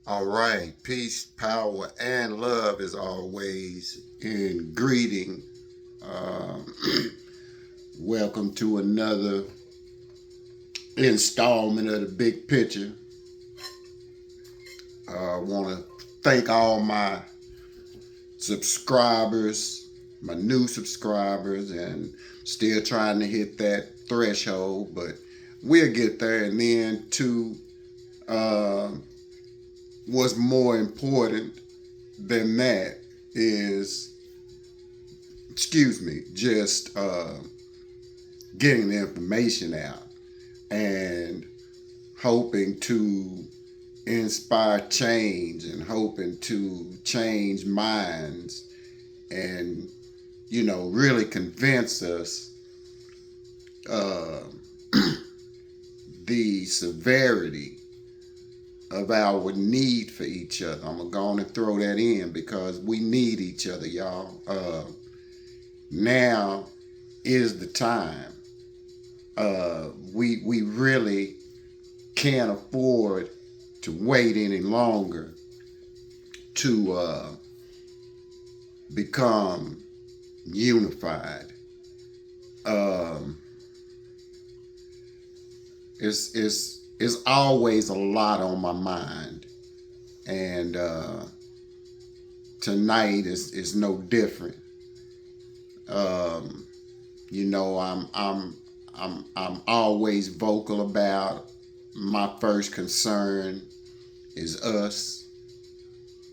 All right, peace, power, and love as always in greeting. Um, Welcome to another installment of the Big Picture. I want to thank all my subscribers, my new subscribers, and still trying to hit that threshold, but we'll get there. And then to uh, what's more important than that is, just getting the information out and hoping to inspire change and hoping to change minds and, really convince us uh, the severity of our need for each other. I'm going to go on and throw that in because we need each other, y'all. Now is the time. We really can't afford to wait any longer to become unified. Um, it's always a lot on my mind, and tonight is no different. Um, I'm always vocal about my first concern is us.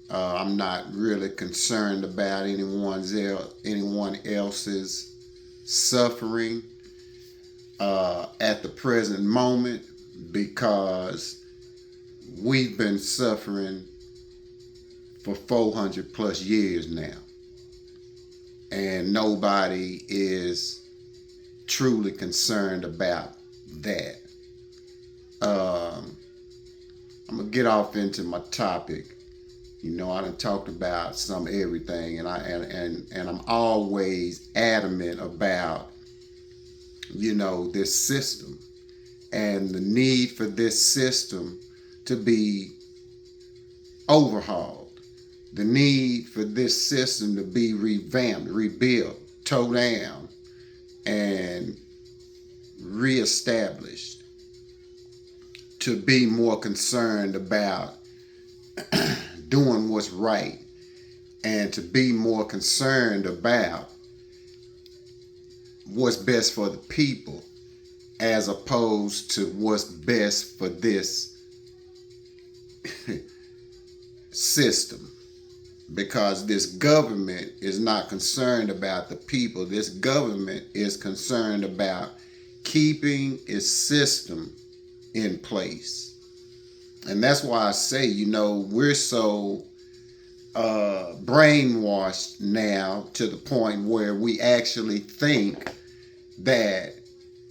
I'm not really concerned about anyone else's suffering at the present moment because we've been suffering for 400 plus years now, and nobody is truly concerned about that. I'm gonna get off into my topic. I done talked about some everything, and I'm always adamant about this system and the need for this system to be overhauled, the need for this system to be revamped, rebuilt, tore down, and reestablished, to be more concerned about doing what's right and to be more concerned about what's best for the people as opposed to what's best for this system. Because this government is not concerned about the people. This government is concerned about keeping its system in place. And that's why I say, we're so brainwashed now to the point where we actually think that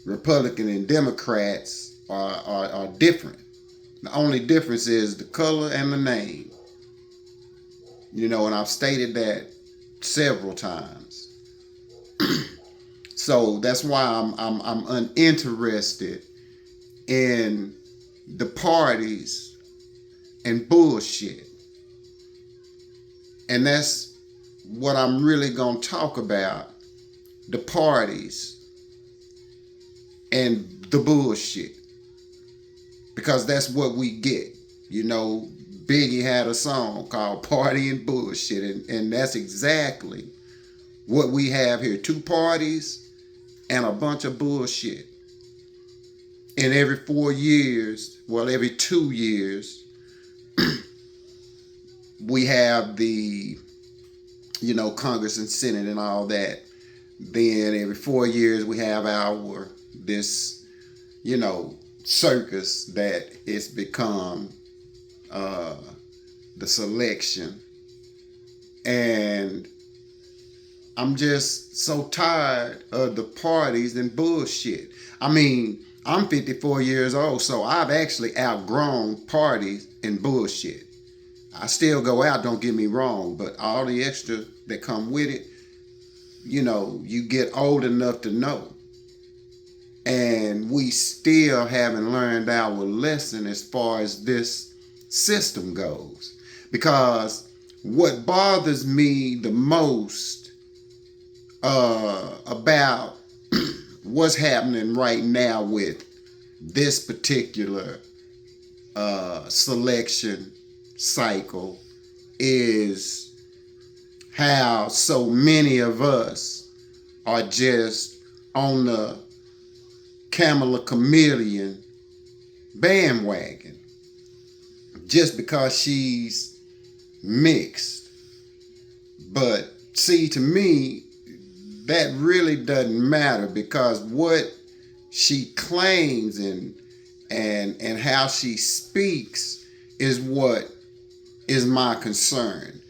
Republican and Democrats are different. The only difference is the color and the name. And I've stated that several times. So that's why I'm uninterested in the parties and bullshit. And that's what I'm really going to talk about, the parties and the bullshit. Because that's what we get. Biggie had a song called Party and Bullshit, and that's exactly what we have here. 2 parties and a bunch of bullshit. And every 4 years, every 2 years, we have the, Congress and Senate and all that. Then every 4 years we have this, circus that it's become the selection. And I'm just so tired of the parties and bullshit. I mean, I'm 54 years old, so I've actually outgrown parties and bullshit. I still go out, don't get me wrong, but all the extra that come with it, you get old enough to know. And we still haven't learned our lesson as far as this system goes. Because what bothers me the most about what's happening right now with this particular selection cycle is how so many of us are just on the Kamala Chameleon bandwagon just because she's mixed. But see, to me, that really doesn't matter, because what she claims and how she speaks is what is my concern.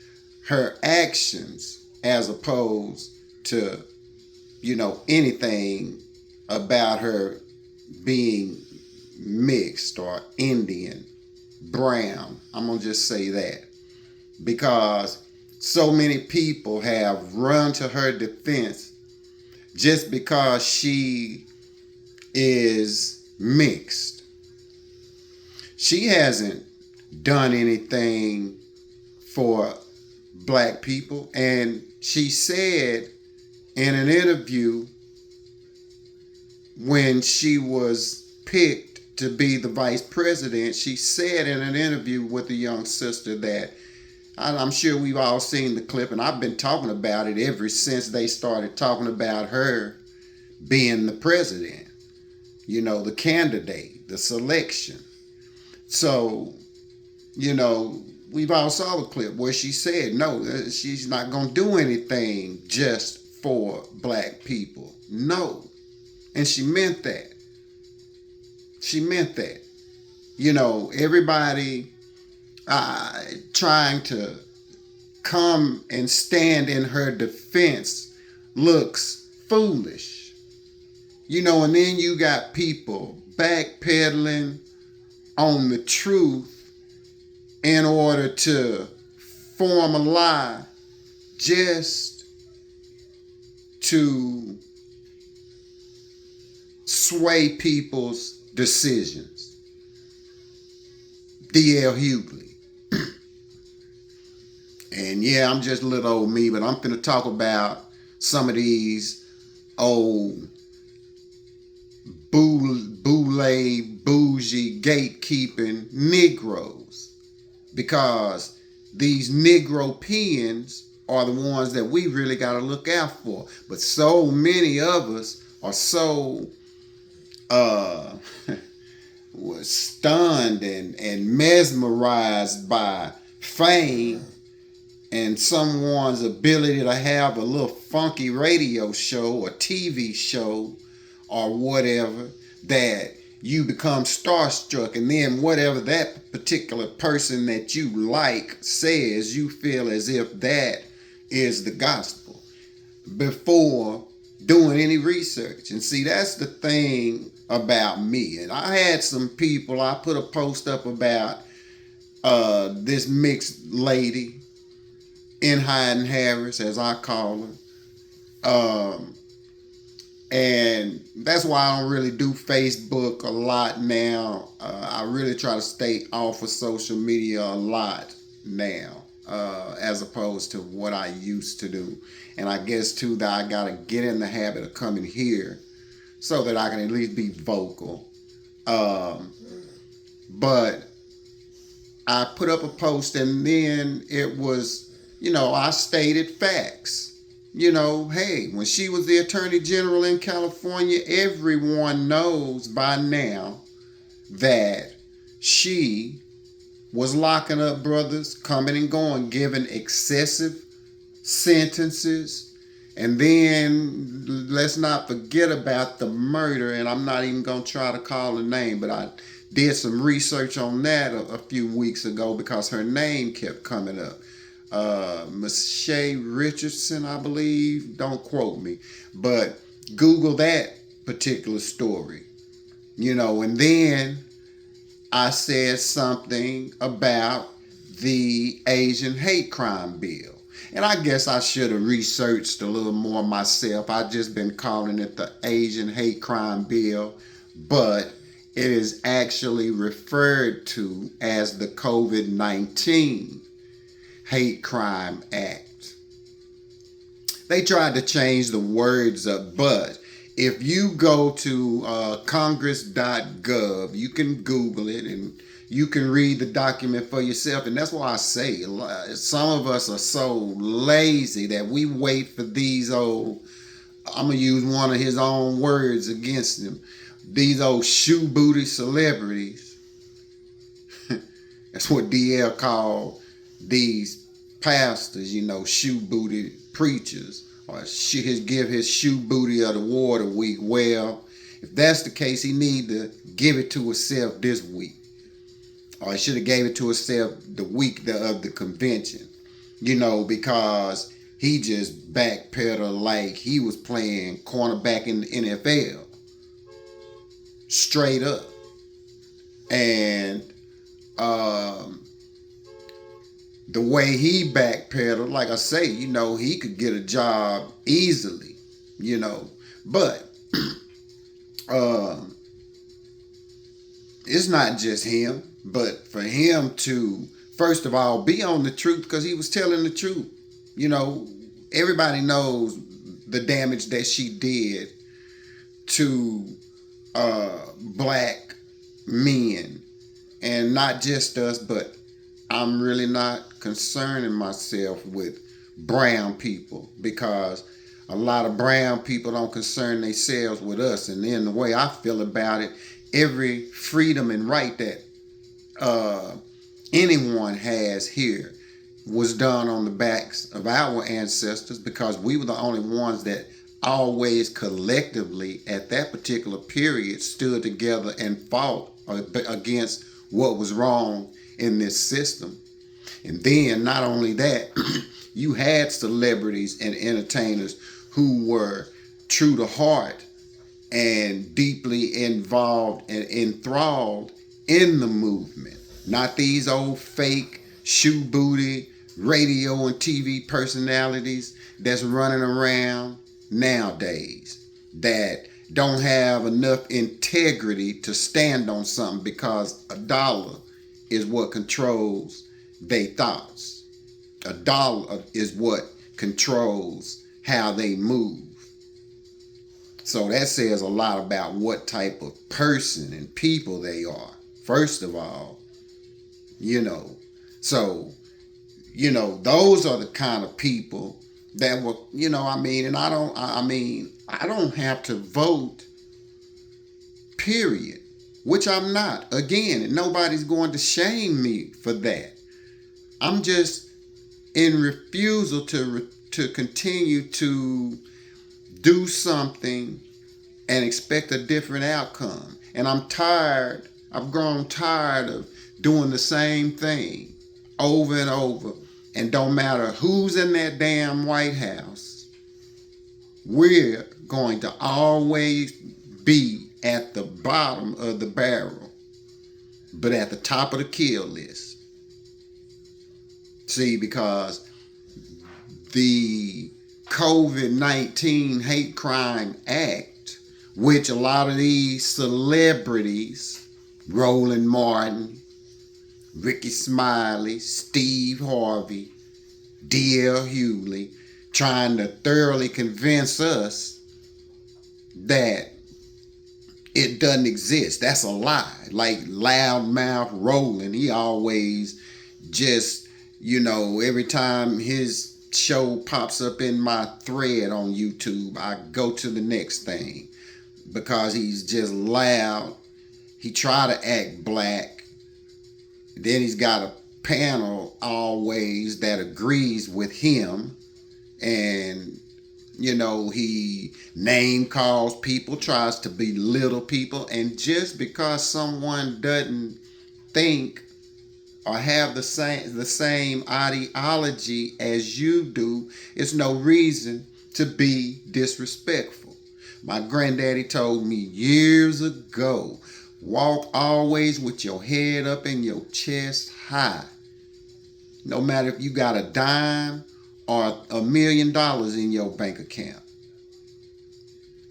Her actions, as opposed to, anything about her being mixed or Indian, brown. I'm going to just say that. Because so many people have run to her defense just because she is mixed. She hasn't done anything for black people. And she said in an interview when she was picked to be the vice president, she said in an interview with a young sister that, I'm sure we've all seen the clip, and I've been talking about it ever since they started talking about her being the president, the candidate, the selection. So, we've all saw the clip where she said, no, she's not going to do anything just for black people. No. And she meant that. She meant that. Everybody trying to come and stand in her defense looks foolish. And then you got people backpedaling on the truth in order to form a lie just to sway people's decisions. D.L. Hughley. And yeah, I'm just a little old me, but I'm finna talk about some of these old bougie, gatekeeping Negroes. Because these Negropeans are the ones that we really got to look out for. But so many of us are so was stunned and mesmerized by fame and someone's ability to have a little funky radio show or TV show or whatever, that you become starstruck, and then whatever that particular person that you like says, you feel as if that is the gospel before doing any research. And see, that's the thing about me. And I had some people, I put a post up about this mixed lady, Hayden Harris, as I call her. And that's why I don't really do Facebook a lot now. I really try to stay off of social media a lot now, as opposed to what I used to do. And I guess too that I gotta get in the habit of coming here so that I can at least be vocal. But I put up a post, and then it was, I stated facts. Hey, when she was the Attorney General in California, everyone knows by now that she was locking up brothers, coming and going, giving excessive sentences. And then let's not forget about the murder, and I'm not even going to try to call her name, but I did some research on that a few weeks ago because her name kept coming up. Michelle Richardson, I believe. Don't quote me. But Google that particular story. And then I said something about the Asian hate crime bill. And I guess I should have researched a little more myself. I've just been calling it the Asian hate crime bill. But It is actually referred to as the COVID-19 Hate Crime Act. They tried to change the words up, but if you go to congress.gov, you can Google it and you can read the document for yourself. And that's why I say some of us are so lazy that we wait for these old, I'm going to use one of his own words against him, these old shoe booty celebrities. That's what DL called these pastors, shoe booty preachers, or give his shoe booty of the water week. Well, if that's the case, he need to give it to himself this week, or he should have gave it to himself the week of the convention, because he just backpedaled like he was playing cornerback in the NFL, straight up. And the way he backpedaled, like I say, he could get a job easily, but it's not just him, but for him to, first of all, be on the truth, because he was telling the truth. Everybody knows the damage that she did to black men, and not just us, but I'm really not concerning myself with brown people, because a lot of brown people don't concern themselves with us. And then the way I feel about it, every freedom and right that anyone has here was done on the backs of our ancestors, because we were the only ones that always collectively at that particular period stood together and fought against what was wrong in this system. And then not only that, you had celebrities and entertainers who were true to heart and deeply involved and enthralled in the movement. Not these old fake shoe booty radio and TV personalities that's running around nowadays that don't have enough integrity to stand on something, because a dollar is what controls their thoughts. A dollar is what controls how they move. So that says a lot about what type of person and people they are, first of all. So, those are the kind of people that were, and I don't have to vote, period, which I'm not. Again, and nobody's going to shame me for that. I'm just in refusal to continue to do something and expect a different outcome. And I'm tired. I've grown tired of doing the same thing over and over. And don't matter who's in that damn White House, we're going to always be at the bottom of the barrel, but at the top of the kill list. See, because the COVID-19 Hate Crime Act, which a lot of these celebrities, Roland Martin, Ricky Smiley, Steve Harvey, D.L. Hughley, trying to thoroughly convince us that it doesn't exist. That's a lie. Like loudmouth Roland, he always just, every time his show pops up in my thread on YouTube, I go to the next thing, because he's just loud. He try to act black. Then he's got a panel always that agrees with him. And, he name calls people, tries to belittle people. And just because someone doesn't think or have the same ideology as you do, it's no reason to be disrespectful. My granddaddy told me years ago, walk always with your head up and your chest high. No matter if you got a dime or $1 million in your bank account.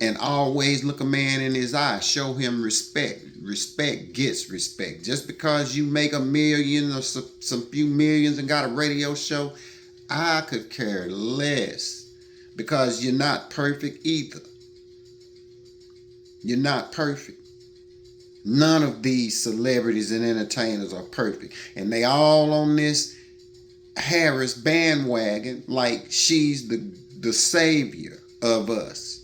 and always look a man in his eye. Show him respect. Respect gets respect. Just because you make a million or some few millions and got a radio show, I could care less, because you're not perfect either. You're not perfect. None of these celebrities and entertainers are perfect. And they all on this Harris bandwagon like she's the savior of us.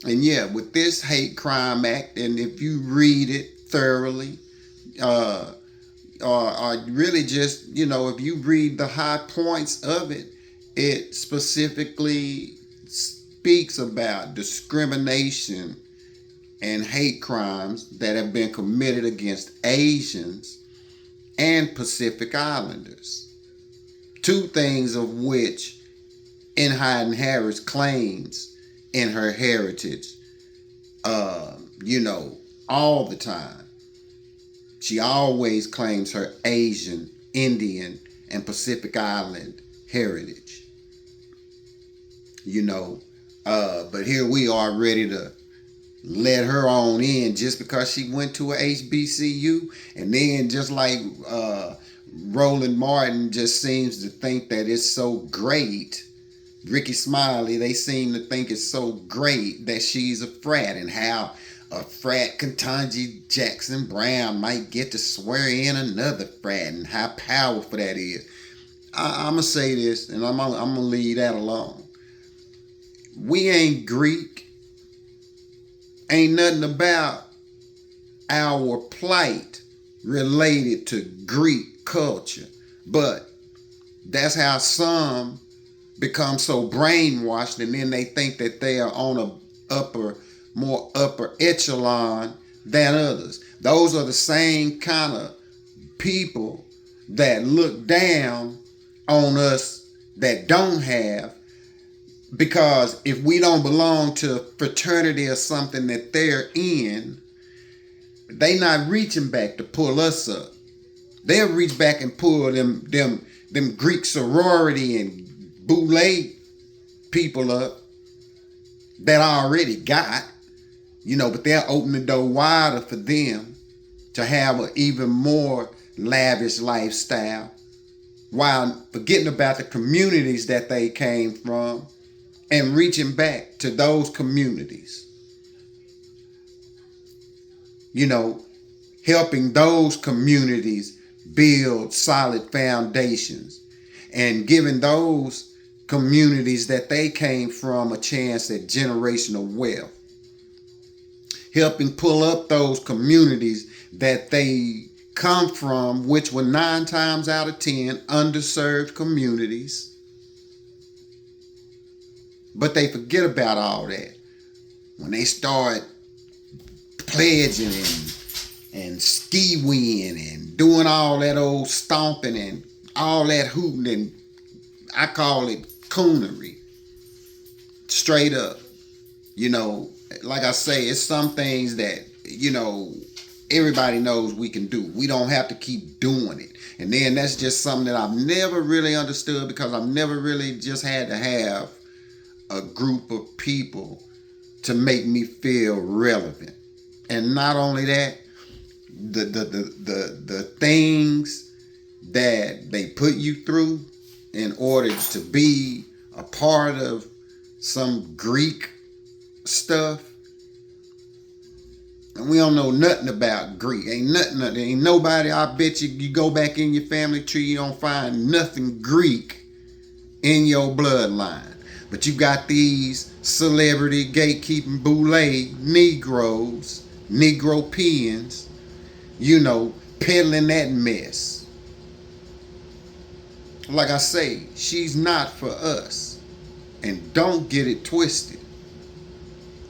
And yeah, with this hate crime act, and if you read it thoroughly, or really just, if you read the high points of it, it specifically speaks about discrimination and hate crimes that have been committed against Asians and Pacific Islanders. Two things of which Enhiden Harris claims in her heritage, all the time. She always claims her Asian, Indian, and Pacific Island heritage. But here we are ready to let her on in just because she went to a HBCU, and then just like Roland Martin just seems to think that it's so great. Ricky Smiley, they seem to think it's so great that she's a frat, and how a frat Ketanji Jackson Brown might get to swear in another frat, and how powerful that is. I'm going to say this, and I'm going to leave that alone. We ain't Greek. Ain't nothing about our plight related to Greek culture. But that's how some become so brainwashed, and then they think that they are on a more upper echelon than others. Those are the same kind of people that look down on us that don't have, because if we don't belong to a fraternity or something that they're in, they not reaching back to pull us up. They'll reach back and pull them Greek sorority and boule people up that I already got, but they'll open the door wider for them to have an even more lavish lifestyle, while forgetting about the communities that they came from and reaching back to those communities. Helping those communities build solid foundations, and giving those communities that they came from a chance at generational wealth. Helping pull up those communities that they come from, which were 9 times out of 10 underserved communities. But they forget about all that when they start pledging and ski-weeing and doing all that old stomping and all that hooting, and I call it coonery. Straight up. Like I say, it's some things that, everybody knows we can do. We don't have to keep doing it. And then that's just something that I've never really understood, because I've never really just had to have a group of people to make me feel relevant. And not only that, the things that they put you through in order to be a part of some Greek stuff. And we don't know nothing about Greek. Ain't nobody, I bet you go back in your family tree, you don't find nothing Greek in your bloodline. But you got these celebrity gatekeeping boule Negroes, Negropeans, peddling that mess. Like I say, she's not for us. And don't get it twisted.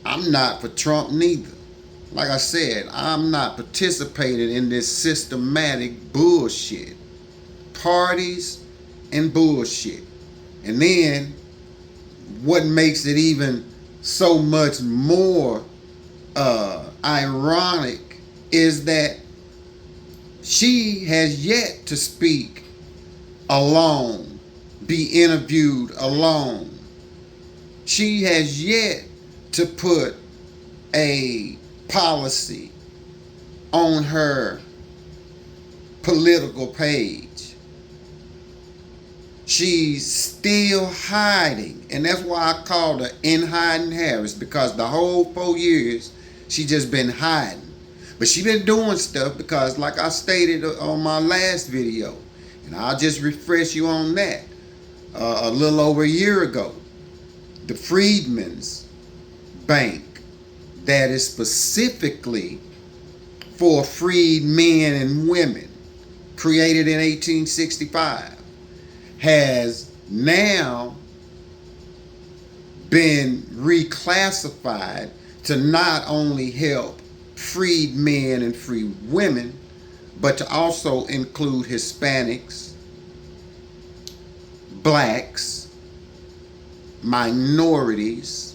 I'm not for Trump neither. Like I said, I'm not participating in this systematic bullshit. Parties and bullshit. And then what makes it even so much more ironic is that she has yet to speak alone, be interviewed alone. She has yet to put a policy on her political page. She's still hiding. And that's why I called her in hiding Harris, because the whole 4 years she just been hiding. But she been doing stuff because, like I stated on my last video, and I'll just refresh you on that, a little over a year ago, the Freedmen's Bank, that is specifically for freed men and women, created in 1865, has now been reclassified to not only help freed men and free women, but to also include Hispanics, blacks, minorities,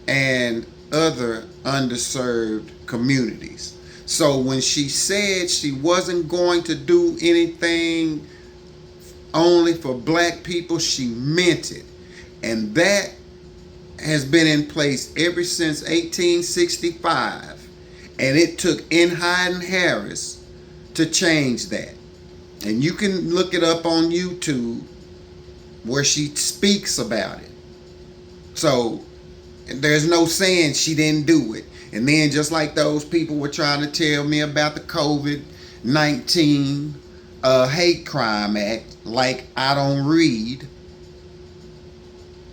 and other underserved communities. So when she said she wasn't going to do anything only for black people, she meant it. And that has been in place ever since 1865. And it took In Hiding Harris to change that. And you can look it up on YouTube where she speaks about it. So there's no saying she didn't do it. And then just like those people were trying to tell me about the COVID-19 hate crime act, like I don't read,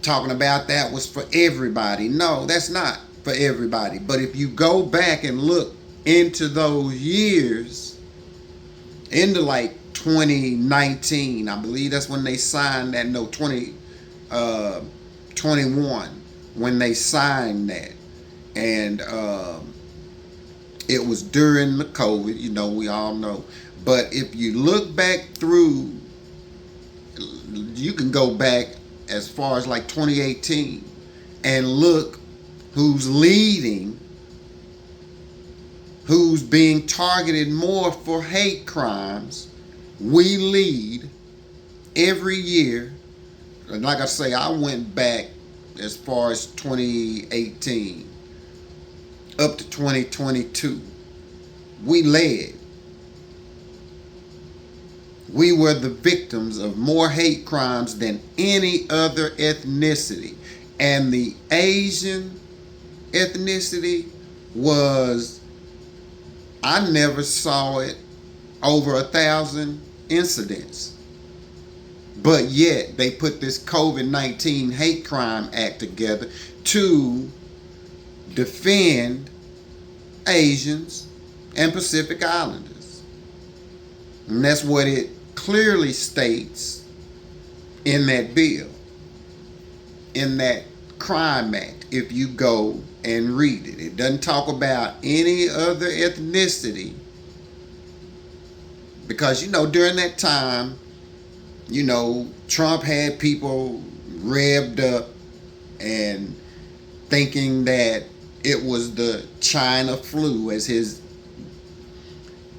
talking about that was for everybody. No, that's not for everybody. But if you go back and look into those years, into like 2019, I believe that's when they signed that. No, 2021, when they signed that. And it was during the COVID, you know, we all know. But if you look back through, you can go back as far as like 2018 and look who's leading, who's being targeted more for hate crimes. We lead every year. And like I say, I went back as far as 2018 up to 2022. We led. We were the victims of more hate crimes than any other ethnicity. And the Asian ethnicity was, I never saw it over 1,000 incidents. But yet they put this COVID-19 hate crime act together to defend Asians and Pacific Islanders. And that's what it clearly states in that bill, in that crime act, if you go and read it. It doesn't talk about any other ethnicity, because, you know, during that time, you know, Trump had people revved up and thinking that it was the China flu, as his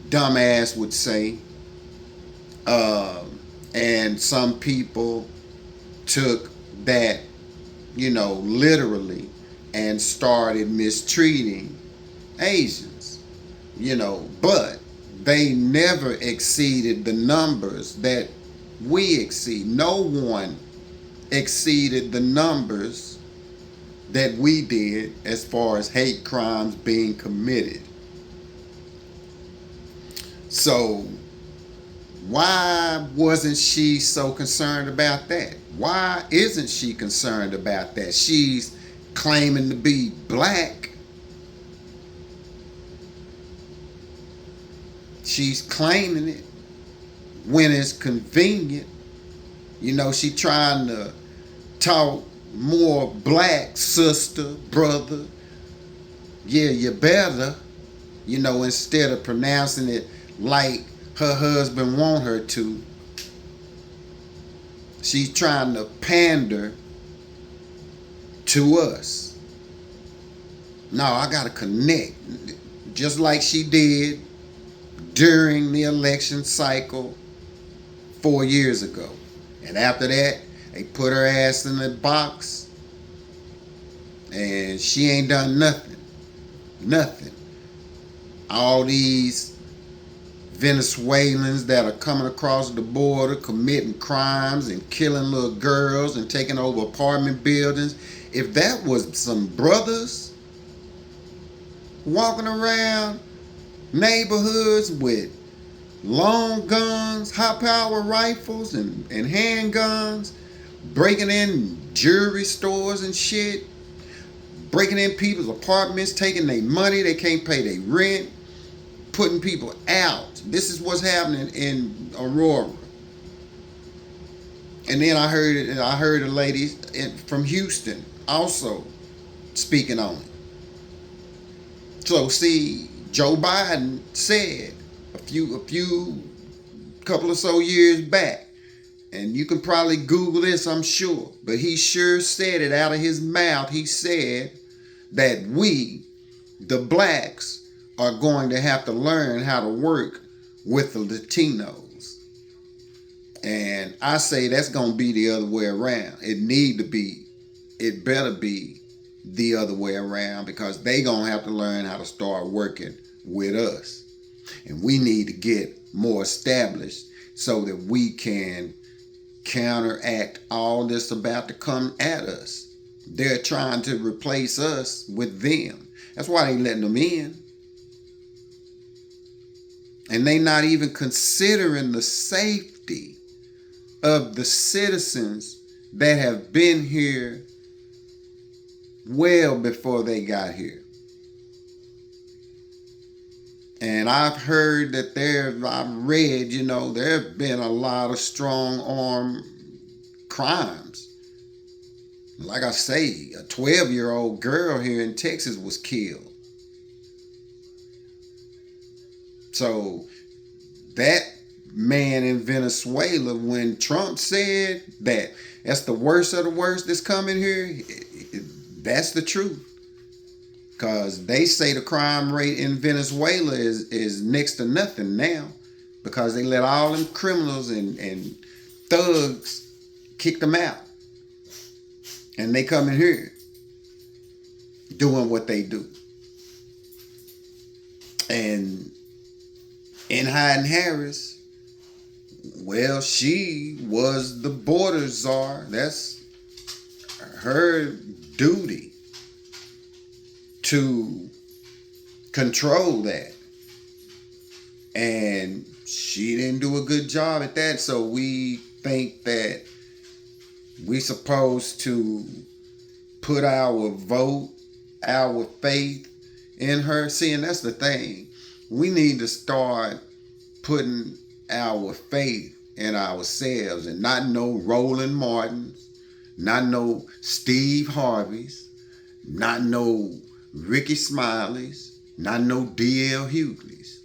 dumbass would say. And some people took that, you know, literally and started mistreating Asians, you know, but they never exceeded the numbers that we exceed. No one exceeded the numbers that we did as far as hate crimes being committed. So why wasn't she so concerned about that? Why isn't she concerned about that? She's claiming to be black. She's claiming it when it's convenient. You know, she trying to talk more black, sister, brother. Yeah, you better. You know, instead of pronouncing it like her husband want her to. She's trying to pander to us. No, I gotta connect, just like she did during the election cycle 4 years ago. And after that, they put her ass in the box And she ain't done nothing. Nothing. All these Venezuelans that are coming across the border committing crimes and killing little girls and taking over apartment buildings. If that was some brothers walking around neighborhoods with long guns, high power rifles, and handguns, breaking in jewelry stores and shit, breaking in people's apartments, taking their money, they can't pay their rent, putting people out. This is what's happening in Aurora. And then I heard a lady from Houston also speaking on it. So see, Joe Biden said a few couple of so years back, and you can probably Google this, I'm sure, but he sure said it out of his mouth. He said that we, the blacks, are going to have to learn how to work with the Latinos. And I say that's going to be the other way around. It better be the other way around, because they going to have to learn how to start working with us. And we need to get more established so that we can counteract all this about to come at us. They're trying to replace us with them. That's why they letting them in. And they not even considering the safety of the citizens that have been here well before they got here. And I've heard that I've read, there have been a lot of strong arm crimes. Like I say, a 12-year-old girl here in Texas was killed. So that man in Venezuela, when Trump said that that's the worst of the worst that's coming here, that's the truth. Because they say the crime rate in Venezuela is next to nothing now, because they let all them criminals and thugs kick them out. And they come in here doing what they do. And Hayden Harris, well, she was the border czar. That's her duty, to control that. And she didn't do a good job at that. So we think that we supposed to put our vote, our faith in her. See, and that's the thing. We need to start putting our faith in ourselves, and not no Roland Martins, not no Steve Harveys, not no Ricky Smileys, not no D.L. Hughley's,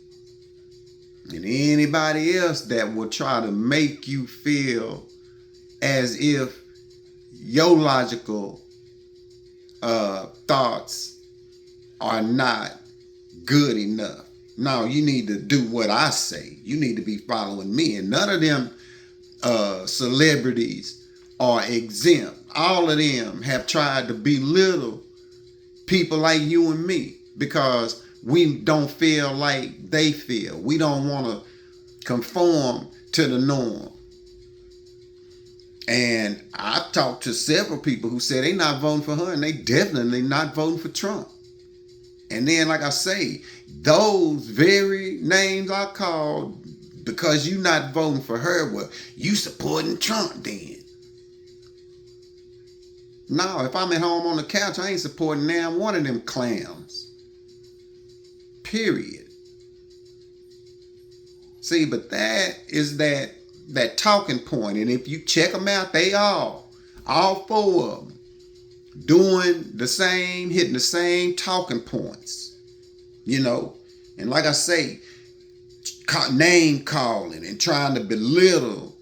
and anybody else that will try to make you feel as if your logical thoughts are not good enough. No, you need to do what I say. You need to be following me. And none of them celebrities are exempt. All of them have tried to belittle people like you and me, because we don't feel like they feel. We don't want to conform to the norm. And I've talked to several people who said they not voting for her, and they definitely not voting for Trump. And then, like I say, those very names I called, because you not voting for her, well, you supporting Trump then. No, if I'm at home on the couch, I ain't supporting damn one of them clowns. Period. See, but that is that talking point. And if you check them out, they all four of them, doing the same, hitting the same talking points, And like I say, name calling and trying to belittle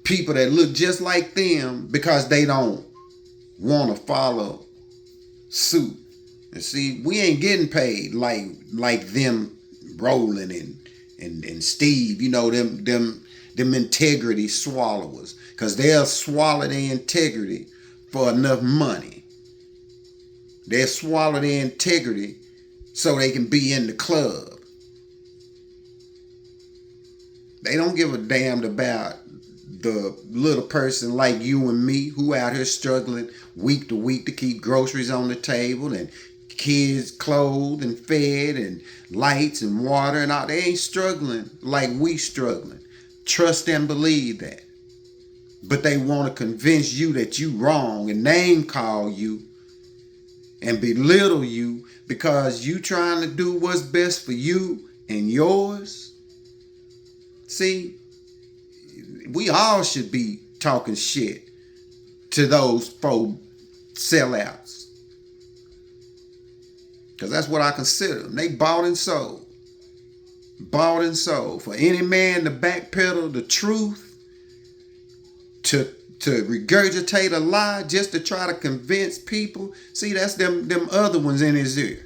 people that look just like them because they don't want to follow suit. And see, we ain't getting paid like them Roland and Steve, them integrity swallowers, because they'll swallow their integrity for enough money. They'll swallow their integrity so they can be in the club. They don't give a damn about the little person like you and me who out here struggling week to week to keep groceries on the table and kids clothed and fed and lights and water and all. They ain't struggling like we struggling. Trust and believe that. But they want to convince you that you wrong and name call you and belittle you because you trying to do what's best for you and yours. See, we all should be talking shit to those folk sellouts. Because that's what I consider them. They bought and sold. Bought and sold. For any man to backpedal the truth, to regurgitate a lie just to try to convince people. See, that's them other ones in his ear.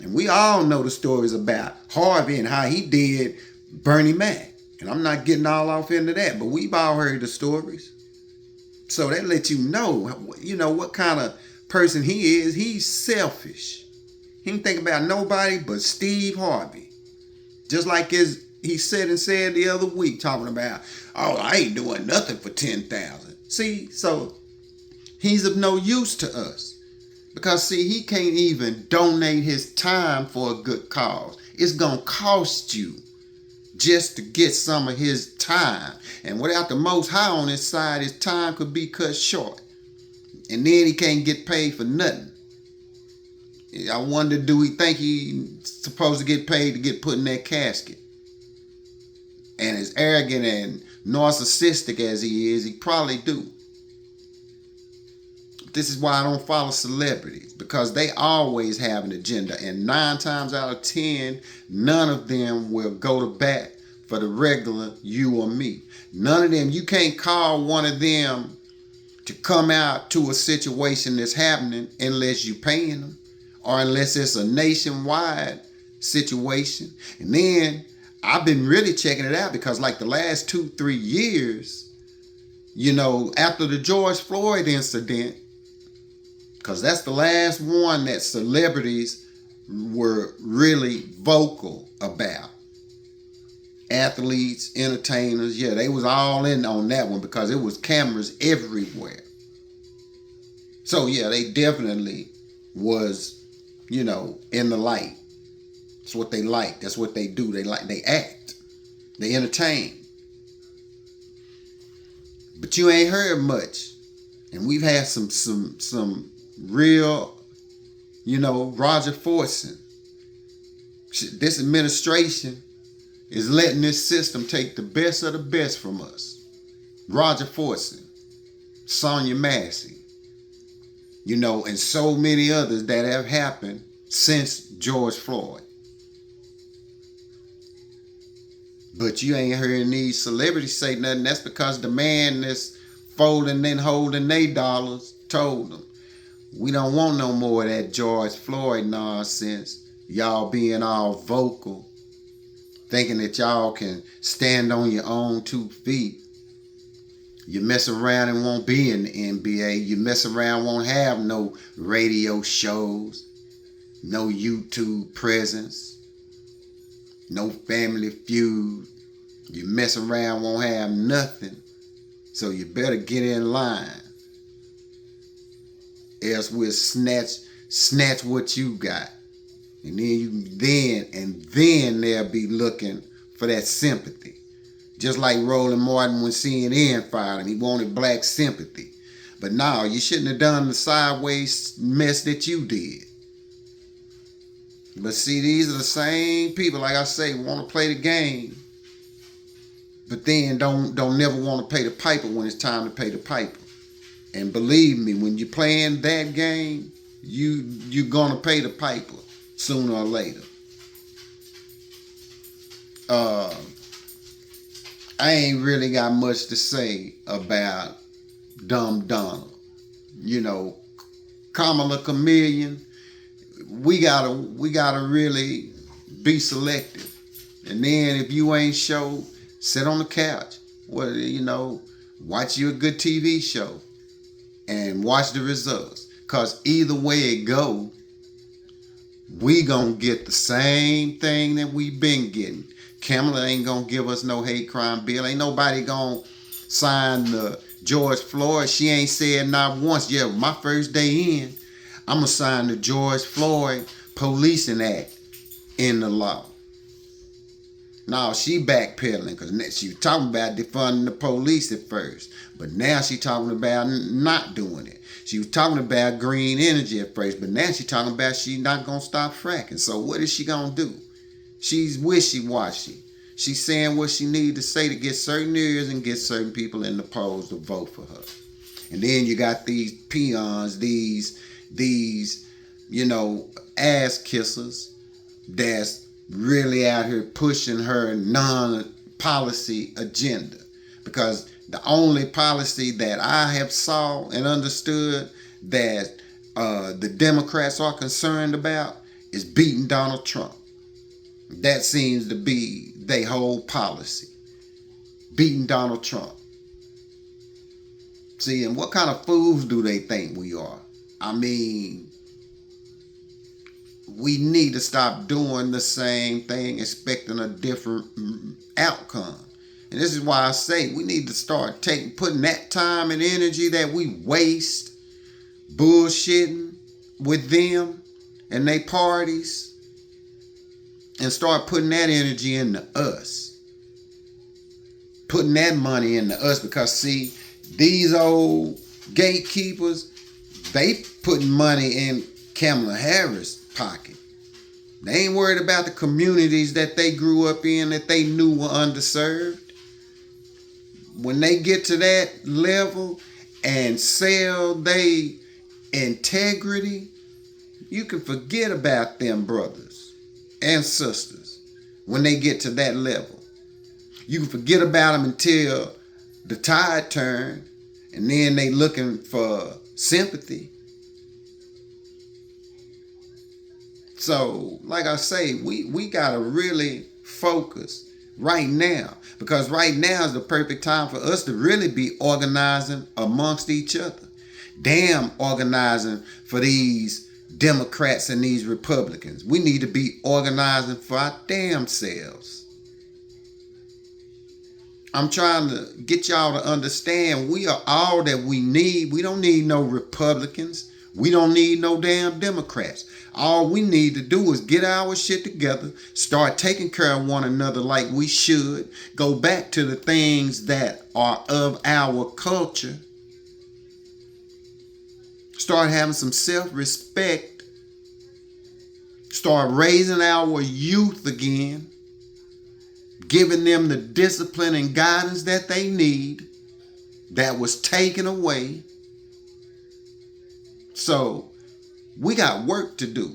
And we all know the stories about Harvey and how he did Bernie Mac. And I'm not getting all off into that, but we've all heard the stories. So that lets you know what kind of person he is. He's selfish. He ain't think about nobody but Steve Harvey. Just like he said the other week, talking about, oh, I ain't doing nothing for 10,000. See, so he's of no use to us. Because, see, he can't even donate his time for a good cause. It's going to cost you just to get some of his time. And without the Most High on his side, his time could be cut short. And then he can't get paid for nothing. I wonder, do he think he's supposed to get paid to get put in that casket? And as arrogant and narcissistic as he is, he probably do. This is why I don't follow celebrities, because they always have an agenda. And 9 times out of 10, none of them will go to bat for the regular you or me. None of them. You can't call one of them to come out to a situation that's happening unless you're paying them, or unless it's a nationwide situation. And then I've been really checking it out because like the last 2-3 years, after the George Floyd incident, because that's the last one that celebrities were really vocal about. Athletes, entertainers, yeah, they was all in on that one because it was cameras everywhere. So yeah, they definitely was, in the light. That's what they like. That's what they do. They act. They entertain. But you ain't heard much. And we've had some real, Roger Forson. This administration is letting this system take the best of the best from us. Roger Forson, Sonia Massey, and so many others that have happened since George Floyd. But you ain't hearing these celebrities say nothing. That's because the man that's folding and holding their dollars told them, we don't want no more of that George Floyd nonsense. Y'all being all vocal, thinking that y'all can stand on your own 2 feet. You mess around and won't be in the NBA. You mess around, won't have no radio shows, no YouTube presence, no Family Feud. You mess around, won't have nothing. So you better get in line. Else we'll snatch what you got. And then they'll be looking for that sympathy. Just like Roland Martin when CNN fired him. He wanted black sympathy. But no, you shouldn't have done the sideways mess that you did. But see, these are the same people, like I say, want to play the game. But then don't never want to pay the piper when it's time to pay the piper. And believe me, when you're playing that game, you're going to pay the piper sooner or later. I ain't really got much to say about Dumb Donald. Kamala Chameleon, we gotta really be selective. And then if you ain't show, sit on the couch. Watch you a good TV show and watch the results. Because either way it go, we gonna get the same thing that we been getting. Kamala ain't gonna give us no hate crime bill. Ain't nobody gonna sign the George Floyd. She ain't said not once. Yeah, my first day in, I'm gonna sign the George Floyd Policing Act in the law. No, she backpedaling because she was talking about defunding the police at first, but now she talking about not doing it. She was talking about green energy at first, but now she talking about she not gonna stop fracking. So what is she gonna do? She's wishy-washy. She's saying what she need to say to get certain areas and get certain people in the polls to vote for her. And then you got these peons, these ass kissers that's really out here pushing her non-policy agenda. Because the only policy that I have saw and understood that the Democrats are concerned about is beating Donald Trump. That seems to be their whole policy. Beating Donald Trump. See, and what kind of fools do they think we are? I mean, we need to stop doing the same thing, expecting a different outcome. And this is why I say we need to start putting that time and energy that we waste bullshitting with them and they parties, and start putting that energy into us. Putting that money into us, because see, these old gatekeepers, they putting money in Kamala Harris' pocket. They ain't worried about the communities that they grew up in that they knew were underserved. When they get to that level and sell their integrity, you can forget about them brothers and sisters. When they get to that level, you can forget about them until the tide turn, and then they looking for sympathy. So, like I say, we gotta really focus right now, because right now is the perfect time for us to really be organizing amongst each other. Damn organizing for these Democrats and these Republicans. We need to be organizing for our damn selves. I'm trying to get y'all to understand we are all that we need. We don't need no Republicans. We don't need no damn Democrats. All we need to do is get our shit together, start taking care of one another like we should, go back to the things that are of our culture, start having some self-respect, start raising our youth again, giving them the discipline and guidance that they need that was taken away. So we got work to do,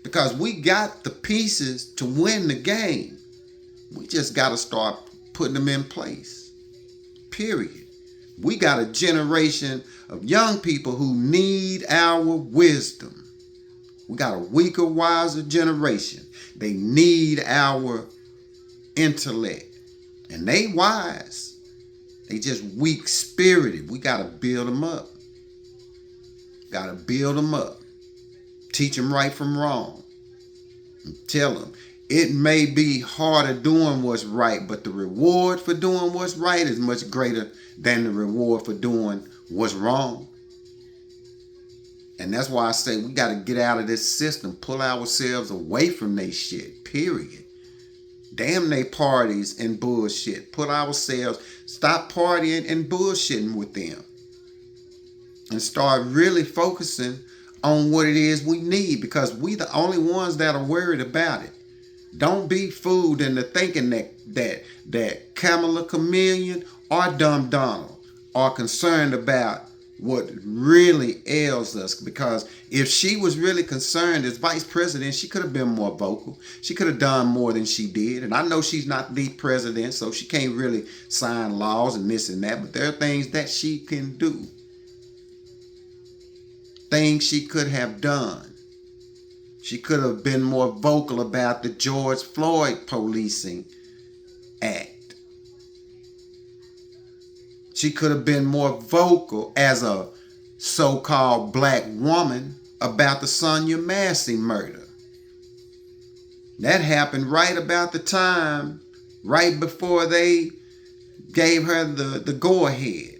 because we got the pieces to win the game. We just got to start putting them in place. Period. We got a generation of young people who need our wisdom. We got a weaker, wiser generation. They need our intellect. And they wise. They just weak-spirited. We got to build them up. Got to build them up. Teach them right from wrong. And tell them it may be harder doing what's right, but the reward for doing what's right is much greater than the reward for doing what's wrong. And that's why I say we got to get out of this system, pull ourselves away from they shit, period. Damn they parties and bullshit. Put ourselves, stop partying and bullshitting with them. And start really focusing on what it is we need, because we the only ones that are worried about it. Don't be fooled into thinking that Kamala, Chameleon, or Dumb Donald are concerned about what really ails us. Because if she was really concerned as vice president, she could have been more vocal. She could have done more than she did. And I know she's not the president, so she can't really sign laws and this and that. But there are things that she can do. Things she could have done. She could have been more vocal about the George Floyd Policing Act. She could have been more vocal as a so-called black woman about the Sonia Massey murder. That happened right about the time, right before they gave her the go-ahead.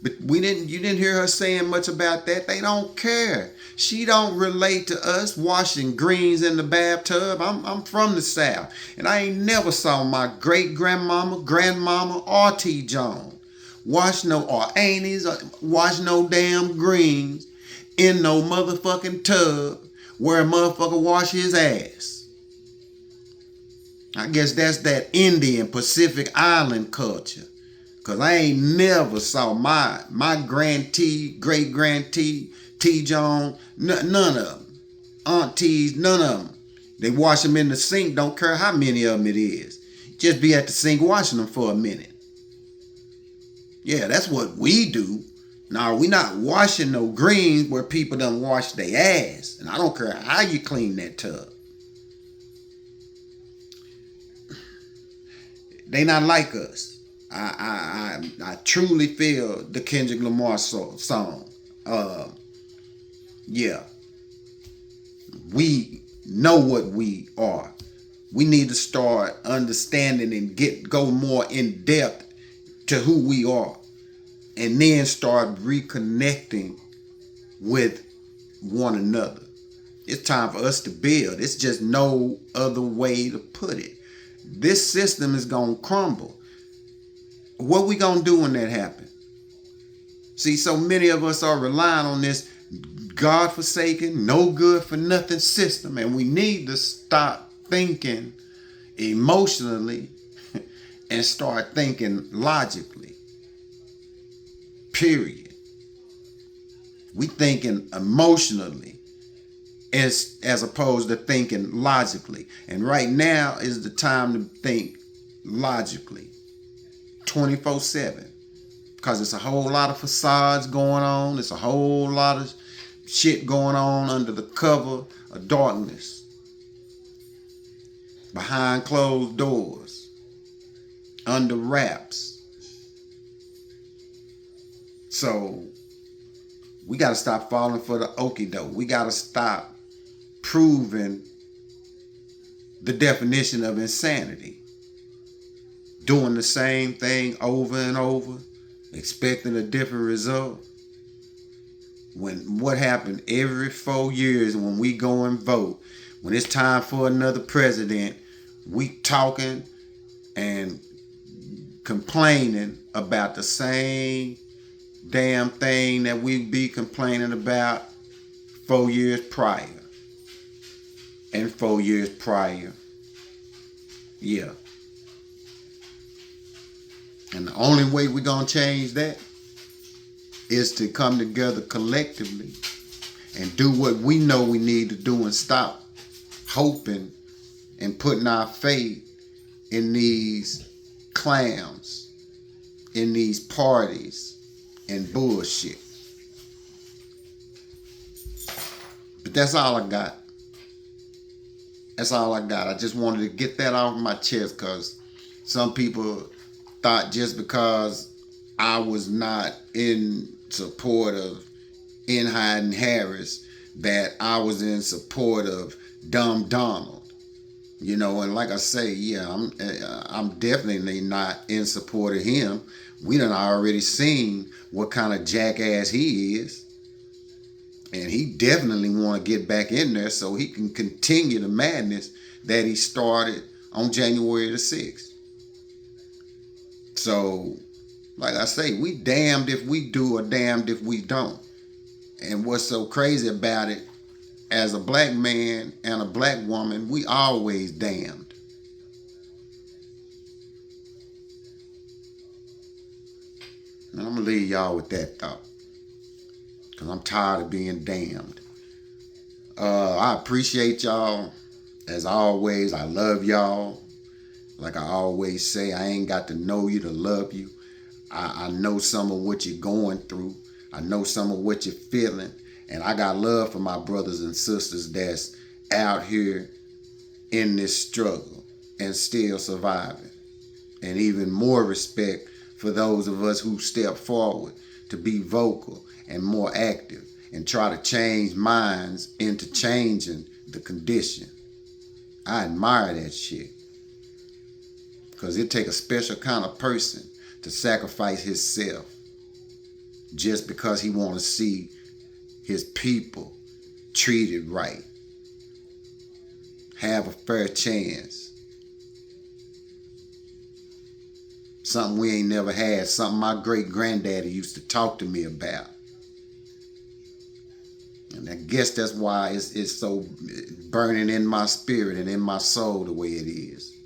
But you didn't hear her saying much about that. They don't care. She don't relate to us washing greens in the bathtub. I'm from the South, and I ain't never saw my great-grandmama, grandmama, or T. Jones wash no, or aunties, wash no damn greens in no motherfucking tub where a motherfucker wash his ass. I guess that's that Indian Pacific Island culture. Cause I ain't never saw my grand T, great grand T, T. Jones, none of them. Aunties, none of them. They wash them in the sink, don't care how many of them it is. Just be at the sink washing them for a minute. Yeah, that's what we do. Now, we not washing no greens where people done wash their ass. And I don't care how you clean that tub. They not like us. I truly feel the Kendrick Lamar song. Yeah. We know what we are. We need to start understanding and go more in depth to who we are. And then start reconnecting with one another. It's time for us to build. It's just no other way to put it. This system is going to crumble. What we gonna do when that happens? See, so many of us are relying on this God-forsaken, no good for nothing system, and we need to stop thinking emotionally and start thinking logically. Period. We thinking emotionally as opposed to thinking logically. And right now is the time to think logically. 24/7, because it's a whole lot of facades going on. It's a whole lot of shit going on under the cover of darkness, behind closed doors, under wraps. So we got to stop falling for the okie doke. We got to stop proving the definition of insanity. Doing the same thing over and over, expecting a different result. When what happened every 4 years when we go and vote, when it's time for another president, we talking and complaining about the same damn thing that we be complaining about 4 years prior. And 4 years prior. Yeah. And the only way we're going to change that is to come together collectively and do what we know we need to do and stop hoping and putting our faith in these clowns, in these parties and bullshit. But that's all I got. That's all I got. I just wanted to get that off my chest because some people thought just because I was not in support of Enhide Harris that I was in support of Dumb Donald. You know, and like I say, yeah, I'm definitely not in support of him. We done already seen what kind of jackass he is. And he definitely want to get back in there so he can continue the madness that he started on January the 6th. So, like I say, we damned if we do or damned if we don't. And what's so crazy about it, as a black man and a black woman, we always damned. And I'm going to leave y'all with that thought. Because I'm tired of being damned. I appreciate y'all. As always, I love y'all. Like I always say, I ain't got to know you to love you. I know some of what you're going through. I know some of what you're feeling. And I got love for my brothers and sisters that's out here in this struggle and still surviving. And even more respect for those of us who step forward to be vocal and more active and try to change minds into changing the condition. I admire that shit. Because it take a special kind of person to sacrifice himself just because he want to see his people treated right, have a fair chance. Something we ain't never had, something my great granddaddy used to talk to me about. And I guess that's why it's so burning in my spirit and in my soul the way it is.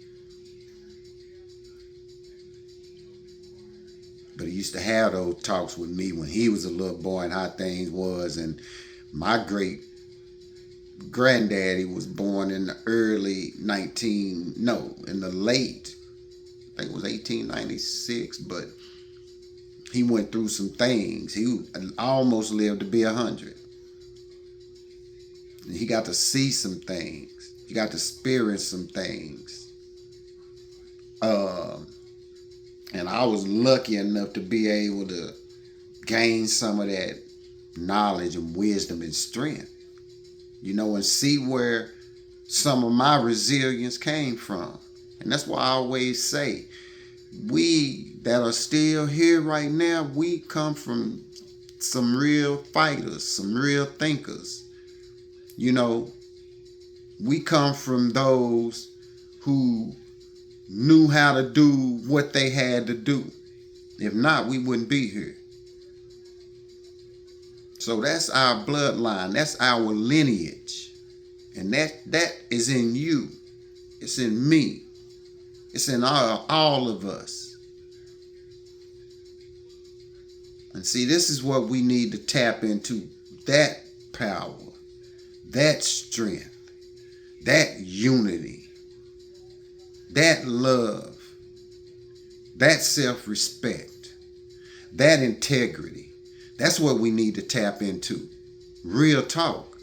But he used to have those talks with me when he was a little boy and how things was. And my great granddaddy was born in the in the late, I think it was 1896, but he went through some things. He almost lived to be 100. And he got to see some things. He got to experience some things. And I was lucky enough to be able to gain some of that knowledge and wisdom and strength, and see where some of my resilience came from. And that's why I always say, we that are still here right now, we come from some real fighters, some real thinkers. We come from those who knew how to do what they had to do. If not, we wouldn't be here. So that's our bloodline. That's our lineage. And that is in you. It's in me. It's in all of us. And see, this is what we need to tap into. That power, that strength, that unity, that love, that self-respect, that integrity. That's what we need to tap into. Real talk.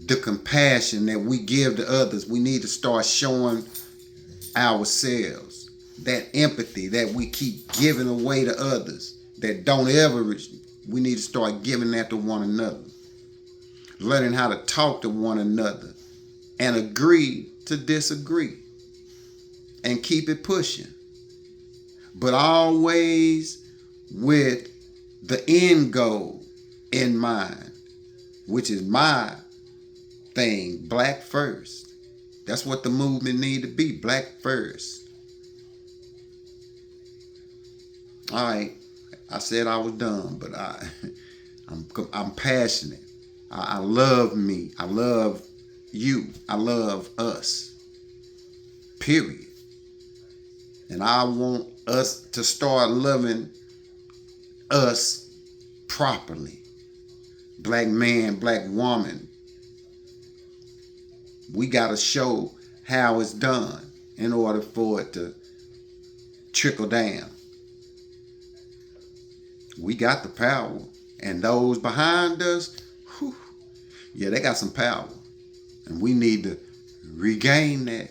The compassion that we give to others, we need to start showing ourselves. That empathy that we keep giving away to others that don't ever, we need to start giving that to one another. Learning how to talk to one another and agree to disagree and keep it pushing. But always with the end goal in mind, which is my thing, black first. That's what the movement need to be, black first. All right, I said I was done, but I'm passionate. I love me. I love you. I love us. Period. And I want us to start loving us properly. Black man, black woman. We got to show how it's done in order for it to trickle down. We got the power. And those behind us, they got some power. And we need to regain that.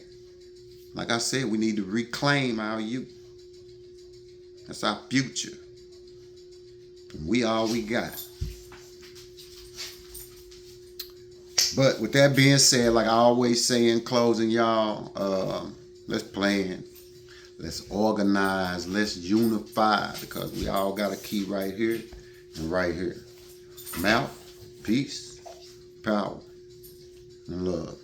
Like I said, we need to reclaim our youth. That's our future. And we all we got. But with that being said, like I always say in closing, y'all, let's plan. Let's organize. Let's unify. Because we all got a key right here and right here. I'm out. Peace, power, and love.